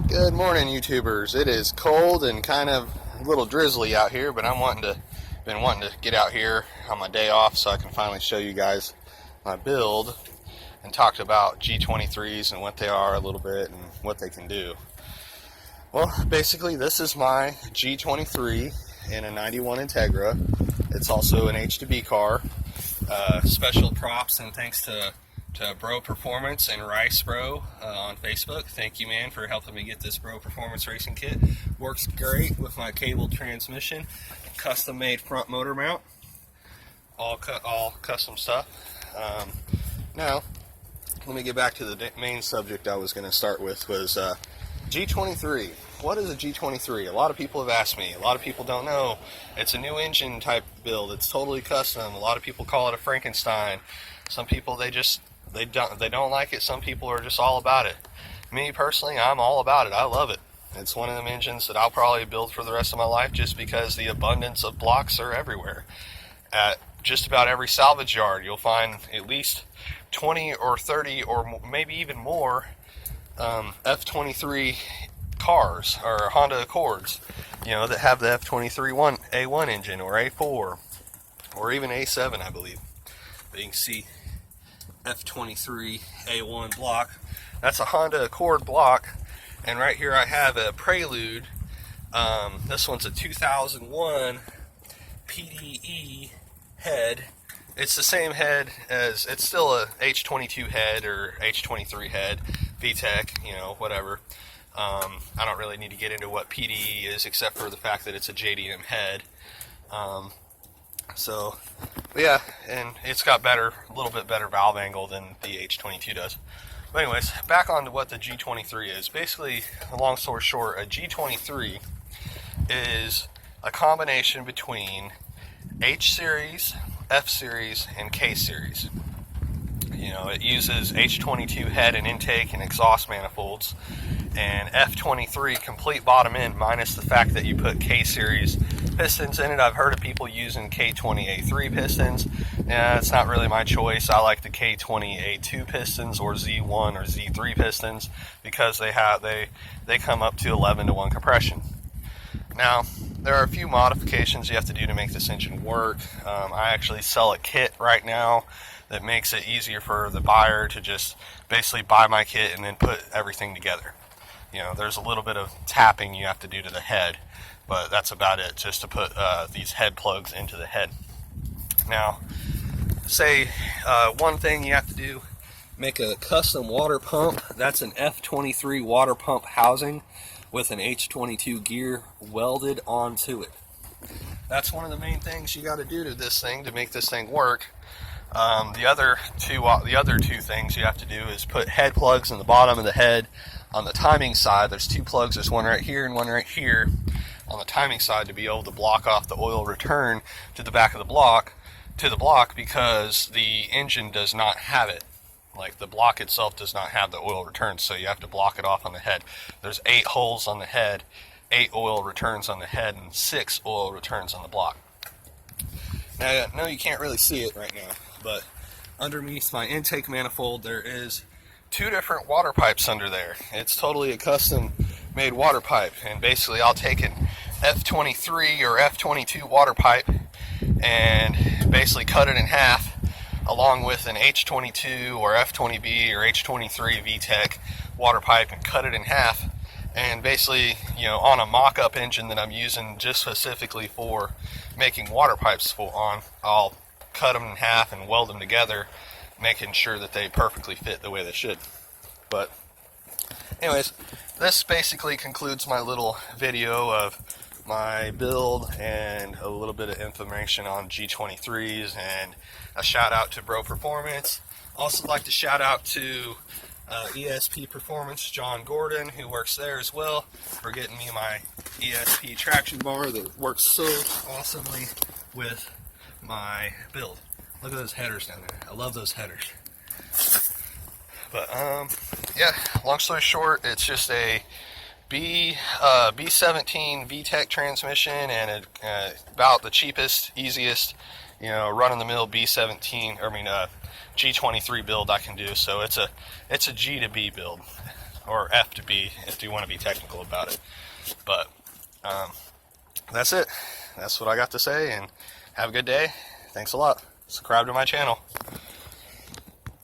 Good morning, YouTubers. It is cold and kind of a little drizzly out here, but been wanting to get out here on my day off so I can finally show you guys my build and talk about G23s and what they are a little bit and what they can do. Well, basically this is my G23 in a 91 Integra. It's also an H2B car. Special props and thanks to Bro Performance and Rice Bro on Facebook. Thank you, man, for helping me get this Bro Performance racing kit. Works great with my cabled transmission, custom made front motor mount, all custom stuff. Now, let me get back to the main subject I was going to start with was G23. What is a G23? A lot of people have asked me. A lot of people don't know. It's a new engine type build. It's totally custom. A lot of people call it a Frankenstein. Some people they don't like it. Some people are just all about it. Me personally, I'm all about it. I love it. It's one of them engines that I'll probably build for the rest of my life just because the abundance of blocks are everywhere. At just about every salvage yard, you'll find at least 20 or 30 or maybe even more F23 cars or Honda Accords, that have the F23 A1 engine or A4 or even A7, I believe. But you can see F23 A1 block. That's a Honda Accord block, and right here I have a Prelude. This one's a 2001 PDE head. It's the same head as, it's still a H22 head or H23 head, VTEC, whatever. I don't really need to get into what PDE is except for the fact that it's a JDM head. But yeah, and it's got a little bit better valve angle than the H22 does. But anyways, back on to what the G23 is. Basically, long story short, a G23 is a combination between H series, F series, and K series. It uses H22 head and intake and exhaust manifolds, and F23 complete bottom end minus the fact that you put K series pistons in it. I've heard of people using K20A3 pistons. It's not really my choice. I like the K20A2 pistons or Z1 or Z3 pistons because they come up to 11-to-1 compression. Now, there are a few modifications you have to do to make this engine work. I actually sell a kit right now that makes it easier for the buyer to just basically buy my kit and then put everything together. There's a little bit of tapping you have to do to the head, but that's about it, just to put these head plugs into the head. Now, say one thing you have to do, make a custom water pump. That's an F23 water pump housing with an H22 gear welded onto it. That's one of the main things you got to do to this thing to make this thing work. The other two things you have to do is put head plugs in the bottom of the head. On the timing side, there's two plugs. There's one right here and one right here on the timing side to be able to block off the oil return to the back of the block because the engine does not have it. Like the block itself does not have the oil return, so you have to block it off on the head. There's 8 holes on the head, 8 oil returns on the head, and 6 oil returns on the block. Now, I know you can't really see it right now, but underneath my intake manifold there is 2 different water pipes under there. It's totally a custom made water pipe, and basically I'll take an F23 or F22 water pipe and basically cut it in half along with an H22 or F20B or H23 VTEC water pipe and cut it in half, and basically on a mock-up engine that I'm using just specifically for making water pipes on, I'll cut them in half and weld them together, making sure that they perfectly fit the way they should. But anyways, this basically concludes my little video of my build and a little bit of information on G23s and a shout out to Bro Performance. Also like to shout out to ESP Performance, John Gordon, who works there as well, for getting me my ESP traction bar that works so awesomely with my build. Look at those headers down there. I love those headers. But yeah, long story short, it's just a B17 VTEC transmission and about the cheapest, easiest, run-of-the-mill G23 build I can do. So it's a G to B build. or F to B if you want to be technical about it. But that's it. That's what I got to say, and have a good day. Thanks a lot. Subscribe to my channel.